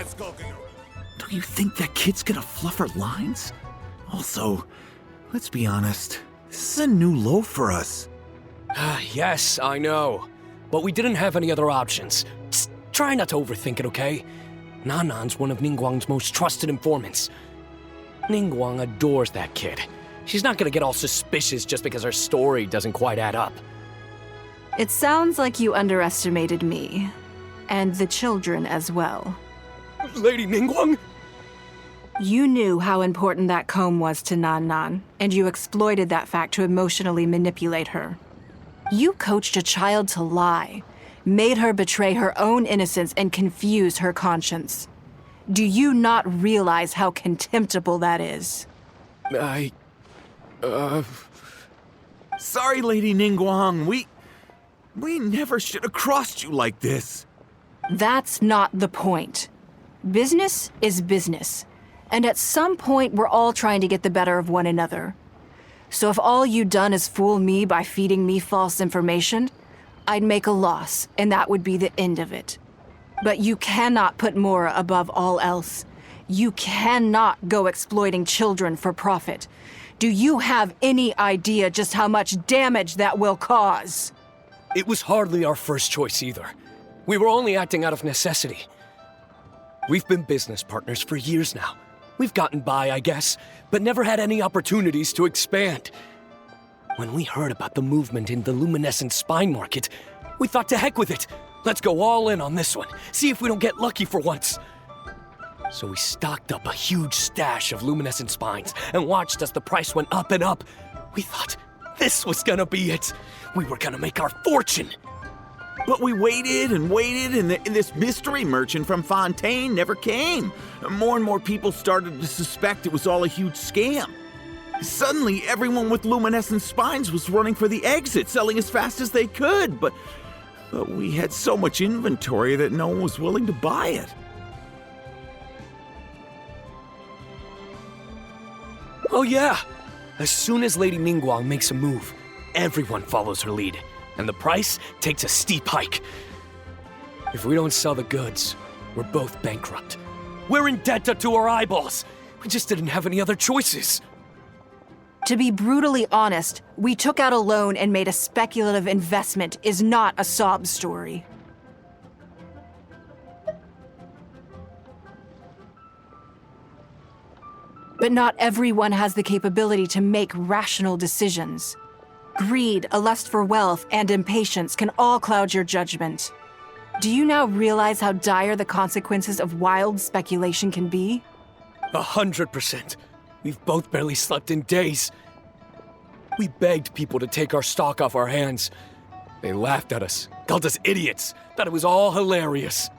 Do you think that kid's gonna fluff her lines? Also, let's be honest, this is a new low for us. Yes, I know. But we didn't have any other options. Just try not to overthink it, okay? Nanan's one of Ningguang's most trusted informants. Ningguang adores that kid. She's not gonna get all suspicious just because her story doesn't quite add up. It sounds like you underestimated me. And the children as well. Lady Ningguang? You knew how important that comb was to Nan, and you exploited that fact to emotionally manipulate her. You coached a child to lie, made her betray her own innocence and confuse her conscience. Do you not realize how contemptible that is? Sorry, Lady Ningguang, we never should have crossed you like this. That's not the point. Business is business, and at some point we're all trying to get the better of one another. So if all you'd done is fool me by feeding me false information, I'd make a loss, and that would be the end of it. But you cannot put Mora above all else. You cannot go exploiting children for profit. Do you have any idea just how much damage that will cause? It was hardly our first choice either. We were only acting out of necessity. We've been business partners for years now. We've gotten by, I guess, but never had any opportunities to expand. When we heard about the movement in the luminescent spine market, we thought to heck with it. Let's go all in on this one, see if we don't get lucky for once. So we stocked up a huge stash of luminescent spines and watched as the price went up and up. We thought this was gonna be it. We were gonna make our fortune. But we waited and waited, and this mystery merchant from Fontaine never came. More and more people started to suspect it was all a huge scam. Suddenly, everyone with luminescent spines was running for the exit, selling as fast as they could, but we had so much inventory that no one was willing to buy it. Oh yeah! As soon as Lady Ningguang makes a move, everyone follows her lead, and the price takes a steep hike. If we don't sell the goods, we're both bankrupt. We're in debt to our eyeballs. We just didn't have any other choices. To be brutally honest, we took out a loan and made a speculative investment is not a sob story. But not everyone has the capability to make rational decisions. Greed, a lust for wealth, and impatience can all cloud your judgment. Do you now realize how dire the consequences of wild speculation can be? 100%. We've both barely slept in days. We begged people to take our stock off our hands. They laughed at us, called us idiots, thought it was all hilarious.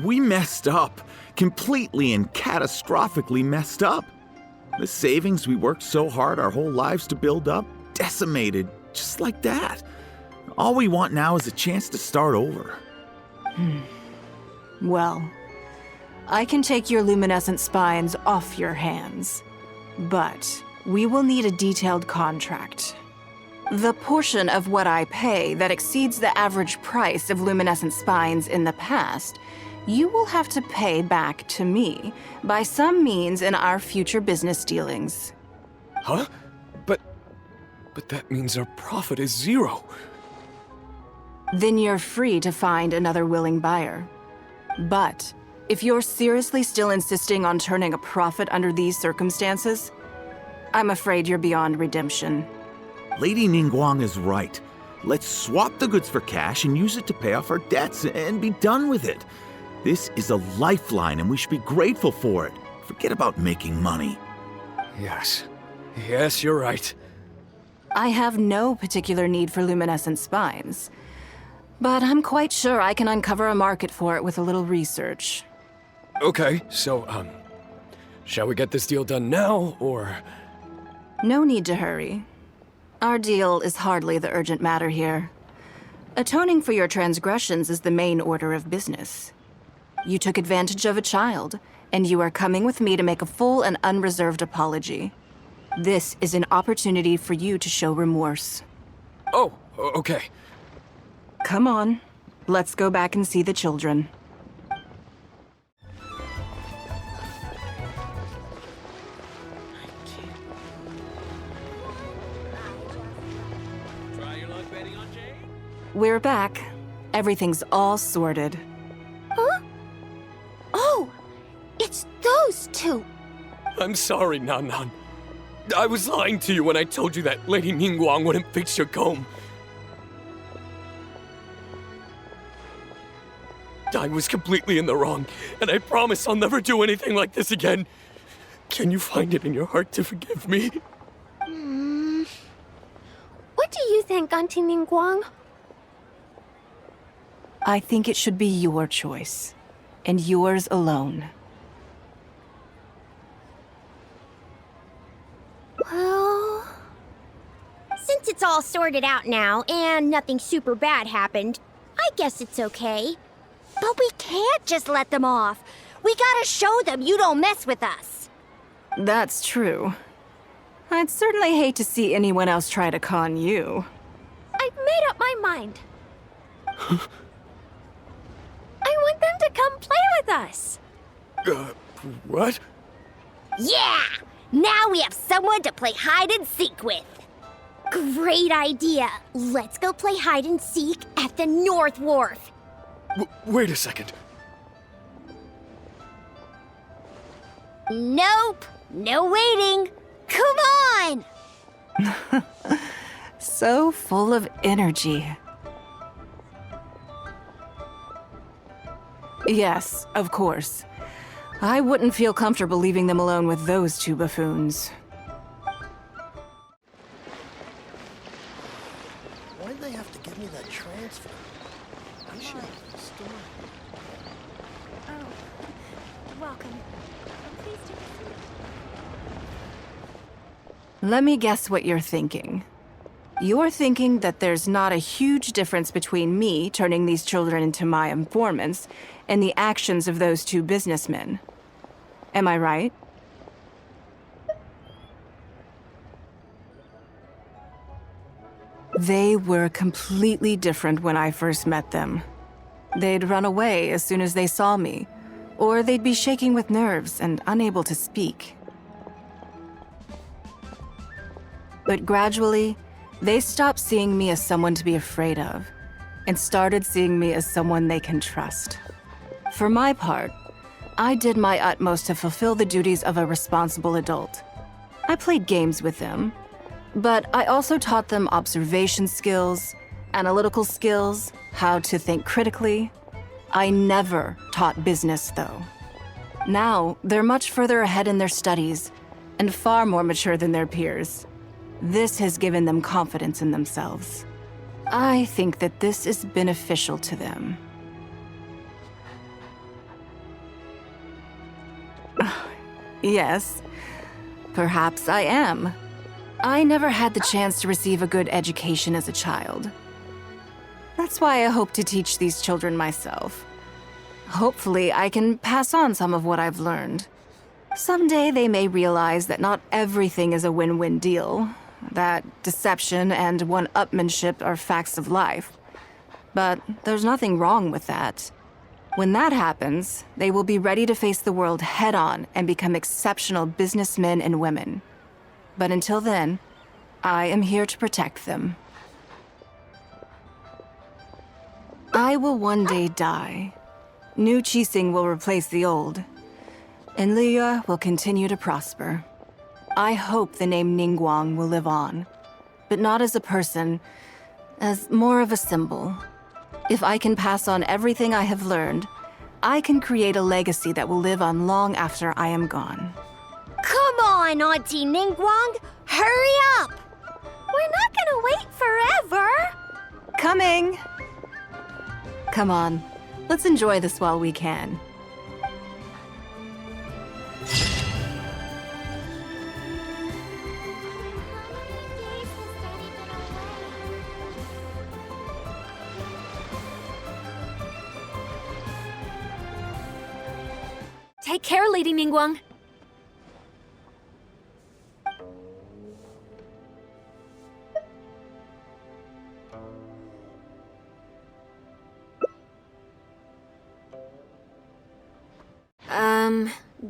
We messed up. Completely and catastrophically messed up. The savings we worked so hard our whole lives to build up, decimated, just like that. All we want now is a chance to start over. Well, I can take your luminescent spines off your hands, but we will need a detailed contract. The portion of what I pay that exceeds the average price of luminescent spines in the past, you will have to pay back to me by some means in our future business dealings. Huh? But that means our profit is zero. Then you're free to find another willing buyer. But if you're seriously still insisting on turning a profit under these circumstances, I'm afraid you're beyond redemption. Lady Ningguang is right. Let's swap the goods for cash and use it to pay off our debts and be done with it. This is a lifeline and we should be grateful for it. Forget about making money. Yes, you're right. I have no particular need for luminescent spines, but I'm quite sure I can uncover a market for it with a little research. Okay, so, shall we get this deal done now, or? No need to hurry. Our deal is hardly the urgent matter here. Atoning for your transgressions is the main order of business. You took advantage of a child, and you are coming with me to make a full and unreserved apology. This is an opportunity for you to show remorse. Oh, okay. Come on, let's go back and see the children. We're back. Everything's all sorted. Huh? Oh, it's those two. I'm sorry, Nan Nan. I was lying to you when I told you that Lady Ningguang wouldn't fix your comb. I was completely in the wrong, and I promise I'll never do anything like this again. Can you find it in your heart to forgive me? What do you think, Auntie Ningguang? I think it should be your choice, and yours alone. Well... Since it's all sorted out now, and nothing super bad happened, I guess it's okay. But we can't just let them off. We gotta show them you don't mess with us. That's true. I'd certainly hate to see anyone else try to con you. I've made up my mind. I want them to come play with us. What? Yeah! Now we have someone to play hide and seek with. Great idea. Let's go play hide and seek at the North Wharf. Wait a second. Nope. No waiting. Come on! So full of energy. Yes, of course. I wouldn't feel comfortable leaving them alone with those two buffoons. Why'd they have to give me that transfer? I should have the story. Oh, welcome. Please take a seat. Let me guess what you're thinking. You're thinking that there's not a huge difference between me turning these children into my informants and the actions of those two businessmen. Am I right? They were completely different when I first met them. They'd run away as soon as they saw me, or they'd be shaking with nerves and unable to speak. But gradually, they stopped seeing me as someone to be afraid of, and started seeing me as someone they can trust. For my part, I did my utmost to fulfill the duties of a responsible adult. I played games with them, but I also taught them observation skills, analytical skills, how to think critically. I never taught business, though. Now, they're much further ahead in their studies, and far more mature than their peers. This has given them confidence in themselves. I think that this is beneficial to them. Yes, perhaps I am. I never had the chance to receive a good education as a child. That's why I hope to teach these children myself. Hopefully, I can pass on some of what I've learned. Someday they may realize that not everything is a win-win deal, that deception and one-upmanship are facts of life. But there's nothing wrong with that. When that happens, they will be ready to face the world head-on and become exceptional businessmen and women. But until then, I am here to protect them. I will one day die. New Qixing will replace the old, and Liyue will continue to prosper. I hope the name Ningguang will live on, but not as a person, as more of a symbol. If I can pass on everything I have learned, I can create a legacy that will live on long after I am gone. Come on, Auntie Ningguang! Hurry up! We're not gonna wait forever! Coming! Come on, let's enjoy this while we can. Take care, Lady Ningguang.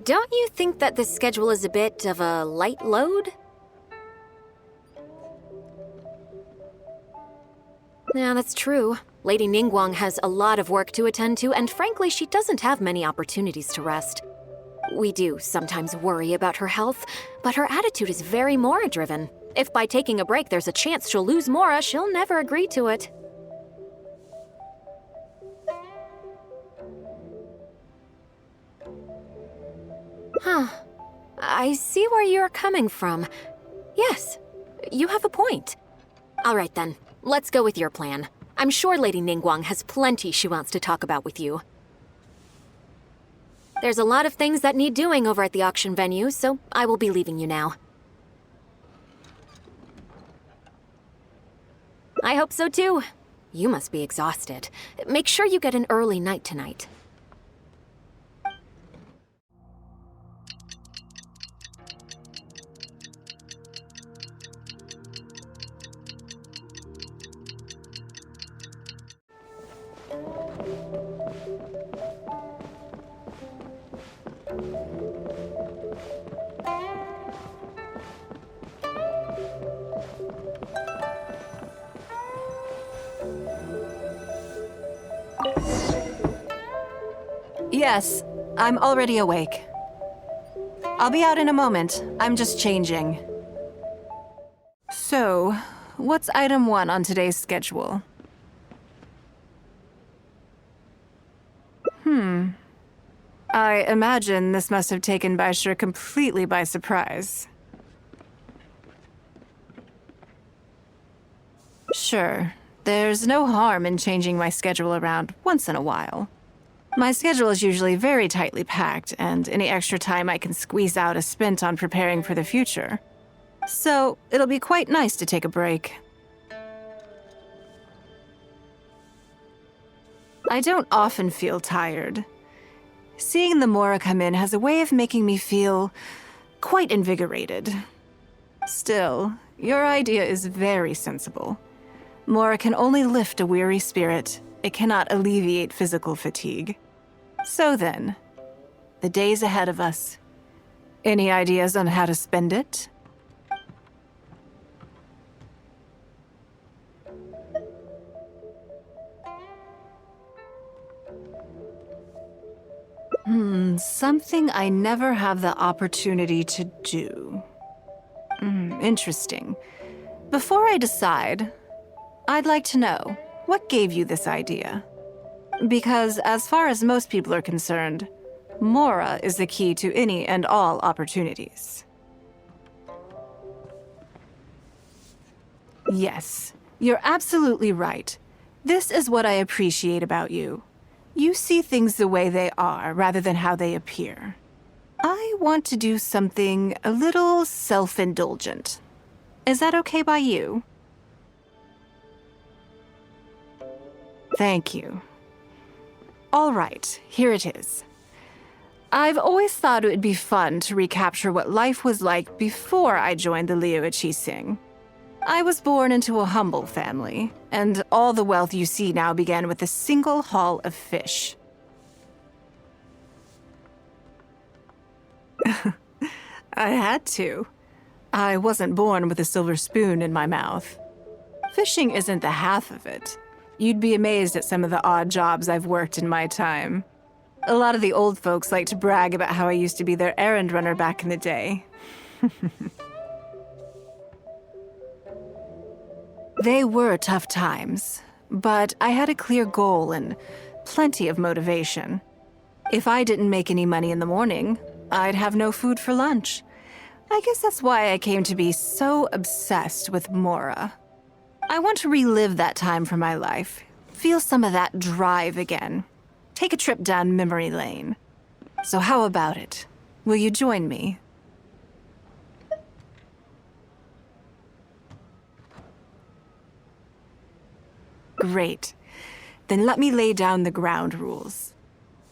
Don't you think that this schedule is a bit of a light load? Yeah, that's true. Lady Ningguang has a lot of work to attend to, and frankly, she doesn't have many opportunities to rest. We do sometimes worry about her health, but her attitude is very Mora-driven. If by taking a break there's a chance she'll lose Mora, she'll never agree to it. Huh. I see where you're coming from. Yes, you have a point. All right then, let's go with your plan. I'm sure Lady Ningguang has plenty she wants to talk about with you. There's a lot of things that need doing over at the auction venue, so I will be leaving you now. I hope so too. You must be exhausted. Make sure you get an early night tonight. Yes, I'm already awake. I'll be out in a moment. I'm just changing. So, what's item 1 on today's schedule? I imagine this must have taken Baishir completely by surprise. Sure, there's no harm in changing my schedule around once in a while. My schedule is usually very tightly packed, and any extra time I can squeeze out is spent on preparing for the future. So, it'll be quite nice to take a break. I don't often feel tired. Seeing the Mora come in has a way of making me feel quite invigorated. Still, your idea is very sensible. Mora can only lift a weary spirit. It cannot alleviate physical fatigue. So then, the days ahead of us. Any ideas on how to spend it? Something I never have the opportunity to do. Interesting. Before I decide, I'd like to know, what gave you this idea? Because as far as most people are concerned, Mora is the key to any and all opportunities. Yes, you're absolutely right. This is what I appreciate about you. You see things the way they are, rather than how they appear. I want to do something a little self-indulgent. Is that okay by you? Thank you. All right, here it is. I've always thought it would be fun to recapture what life was like before I joined the Liu Qixing. I was born into a humble family, and all the wealth you see now began with a single haul of fish. I had to. I wasn't born with a silver spoon in my mouth. Fishing isn't the half of it. You'd be amazed at some of the odd jobs I've worked in my time. A lot of the old folks like to brag about how I used to be their errand runner back in the day. They were tough times, but I had a clear goal and plenty of motivation. If I didn't make any money in the morning, I'd have no food for lunch. I guess that's why I came to be so obsessed with Mora. I want to relive that time for my life, feel some of that drive again, take a trip down memory lane. So how about it? Will you join me? Great. Then let me lay down the ground rules.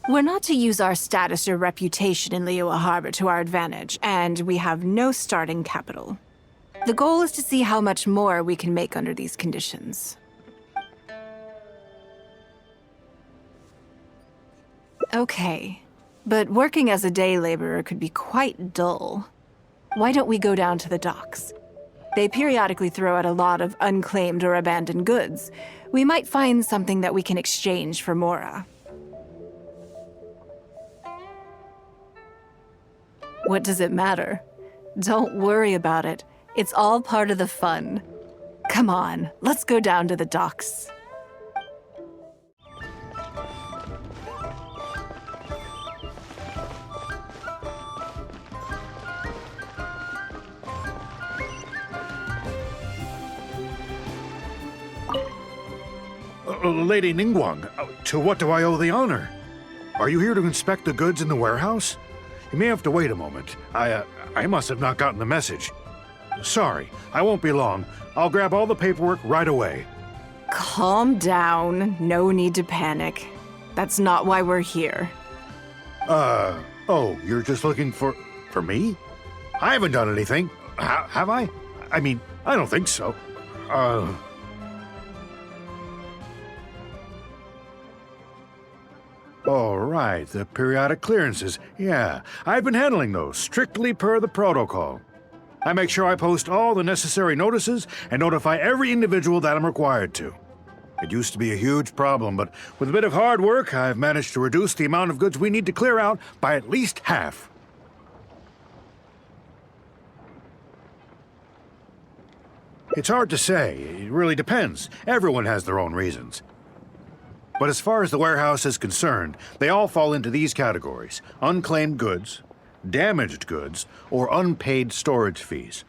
We're not to use our status or reputation in Liyue Harbor to our advantage, and we have no starting capital. The goal is to see how much more we can make under these conditions. Okay, but working as a day laborer could be quite dull. Why don't we go down to the docks? They periodically throw out a lot of unclaimed or abandoned goods. We might find something that we can exchange for Mora. What does it matter? Don't worry about it. It's all part of the fun. Come on, let's go down to the docks. Lady Ningguang, to what do I owe the honor? Are you here to inspect the goods in the warehouse? You may have to wait a moment. I must have not gotten the message. Sorry, I won't be long. I'll grab all the paperwork right away. Calm down. No need to panic. That's not why we're here. Oh, you're just looking for me? I haven't done anything. Have I? I mean, I don't think so. All right, the periodic clearances. Yeah, I've been handling those, strictly per the protocol. I make sure I post all the necessary notices and notify every individual that I'm required to. It used to be a huge problem, but with a bit of hard work, I've managed to reduce the amount of goods we need to clear out by at least half. It's hard to say. It really depends. Everyone has their own reasons. But as far as the warehouse is concerned, they all fall into these categories: unclaimed goods, damaged goods, or unpaid storage fees.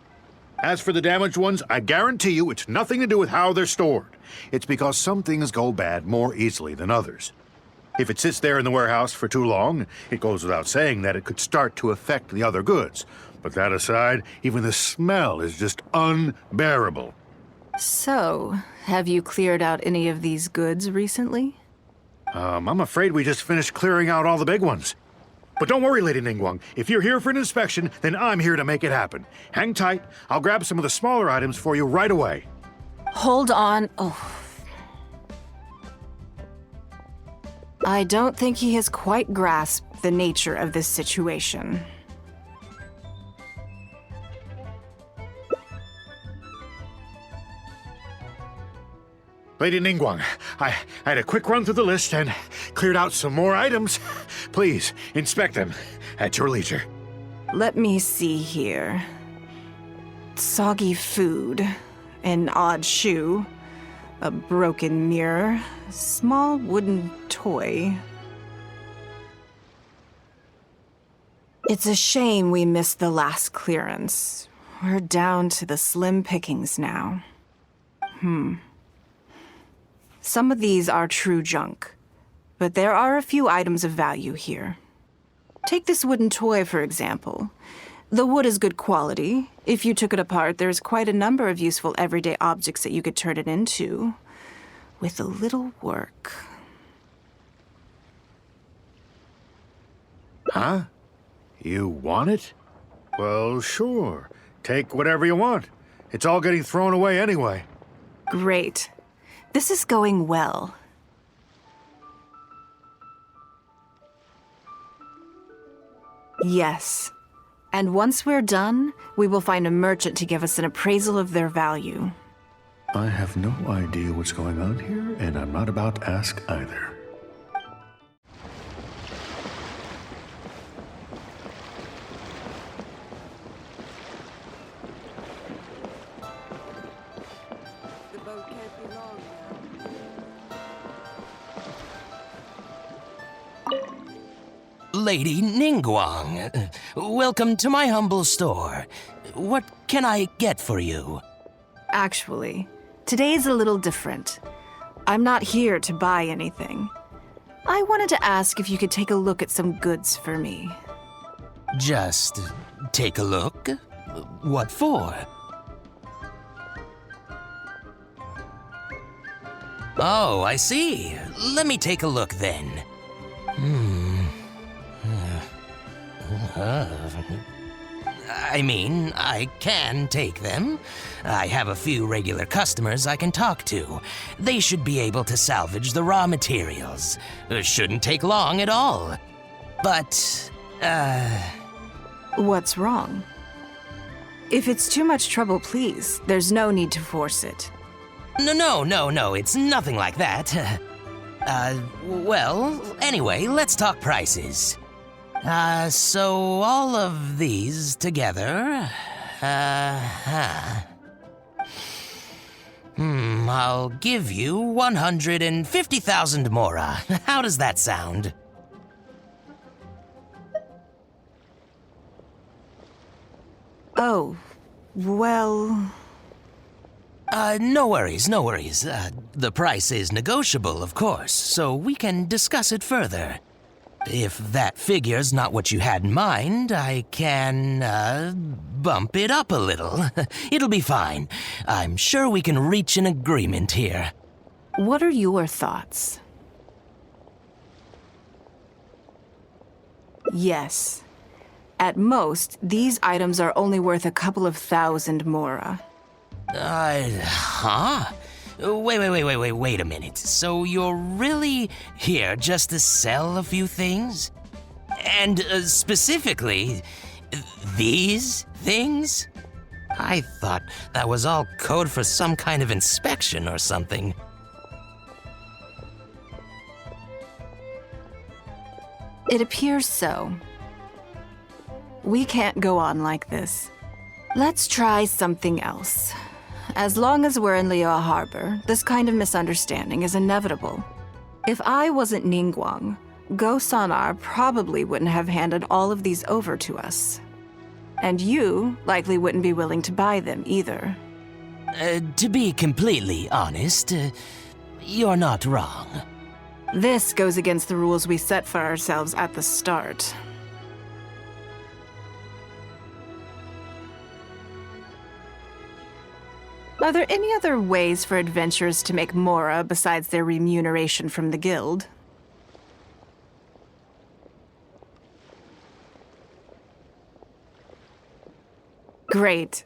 As for the damaged ones, I guarantee you it's nothing to do with how they're stored. It's because some things go bad more easily than others. If it sits there in the warehouse for too long, it goes without saying that it could start to affect the other goods. But that aside, even the smell is just unbearable. So, have you cleared out any of these goods recently? I'm afraid we just finished clearing out all the big ones. But don't worry, Lady Ningguang. If you're here for an inspection, then I'm here to make it happen. Hang tight. I'll grab some of the smaller items for you right away. Hold on. Oh. I don't think he has quite grasped the nature of this situation. Lady Ningguang, I had a quick run through the list and cleared out some more items. Please, inspect them at your leisure. Let me see here. Soggy food, an odd shoe, a broken mirror, a small wooden toy. It's a shame we missed the last clearance. We're down to the slim pickings now. Some of these are true junk, but there are a few items of value here. Take this wooden toy, for example. The wood is good quality. If you took it apart, there's quite a number of useful everyday objects that you could turn it into, with a little work. Huh? You want it? Well, sure. Take whatever you want. It's all getting thrown away anyway. Great. This is going well. Yes. And once we're done, we will find a merchant to give us an appraisal of their value. I have no idea what's going on here, and I'm not about to ask either. Lady Ningguang, welcome to my humble store. What can I get for you? Actually, today's a little different. I'm not here to buy anything. I wanted to ask if you could take a look at some goods for me. Just take a look? What for? Oh, I see. Let me take a look then. I mean, I can take them. I have a few regular customers I can talk to. They should be able to salvage the raw materials. Shouldn't take long at all. But, What's wrong? If it's too much trouble, please. There's no need to force it. No, it's nothing like that. Well, anyway, let's talk prices. So all of these together, I'll give you 150,000 mora. How does that sound? Oh, well... No worries. The price is negotiable, of course, so we can discuss it further. If that figure's not what you had in mind, I can, bump it up a little. It'll be fine. I'm sure we can reach an agreement here. What are your thoughts? Yes. At most, these items are only worth a couple of thousand mora. Huh? Wait a minute. So you're really here just to sell a few things? And specifically, these things? I thought that was all code for some kind of inspection or something. It appears so. We can't go on like this. Let's try something else. As long as we're in Liyue Harbor, this kind of misunderstanding is inevitable. If I wasn't Ningguang, Go-Sanar probably wouldn't have handed all of these over to us. And you likely wouldn't be willing to buy them either. To be completely honest, you're not wrong. This goes against the rules we set for ourselves at the start. Are there any other ways for adventurers to make mora besides their remuneration from the guild? Great.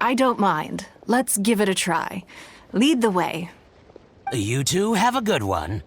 I don't mind. Let's give it a try. Lead the way. You two have a good one.